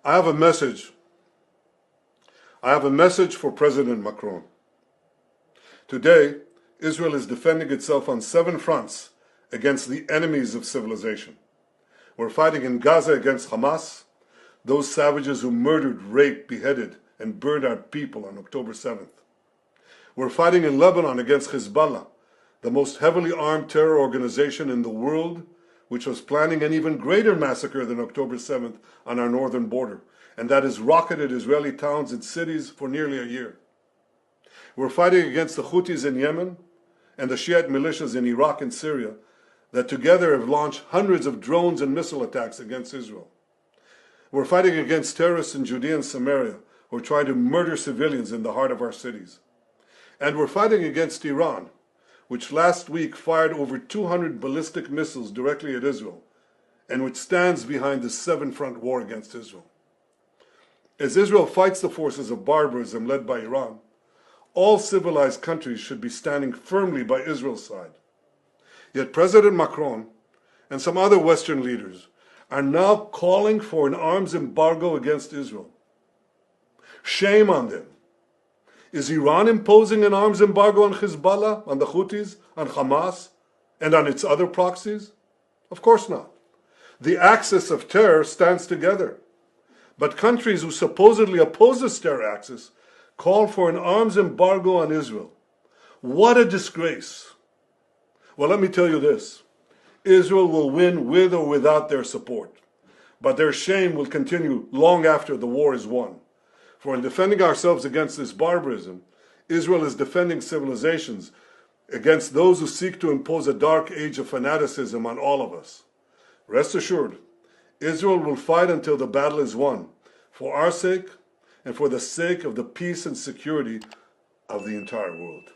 I have a message. I have a message for President Macron. Today, Israel is defending itself on 7 fronts against the enemies of civilization. We're fighting in Gaza against Hamas, those savages who murdered, raped, beheaded, and burned our people on October 7th. We're fighting in Lebanon against Hezbollah, the most heavily armed terror organization in the world, which was planning an even greater massacre than October 7th on our northern border, and that has rocketed Israeli towns and cities for nearly a year. We're fighting against the Houthis in Yemen and the Shiite militias in Iraq and Syria that together have launched hundreds of drones and missile attacks against Israel. We're fighting against terrorists in Judea and Samaria who are trying to murder civilians in the heart of our cities. And we're fighting against Iran, which last week fired over 200 ballistic missiles directly at Israel, and which stands behind the 7-front war against Israel. As Israel fights the forces of barbarism led by Iran, all civilized countries should be standing firmly by Israel's side. Yet President Macron and some other Western leaders are now calling for an arms embargo against Israel. Shame on them. Is Iran imposing an arms embargo on Hezbollah, on the Houthis, on Hamas, and on its other proxies? Of course not. The axis of terror stands together. But countries who supposedly oppose this terror axis call for an arms embargo on Israel. What a disgrace. Well, let me tell you this. Israel will win with or without their support. But their shame will continue long after the war is won. For in defending ourselves against this barbarism, Israel is defending civilizations against those who seek to impose a dark age of fanaticism on all of us. Rest assured, Israel will fight until the battle is won, for our sake and for the sake of the peace and security of the entire world.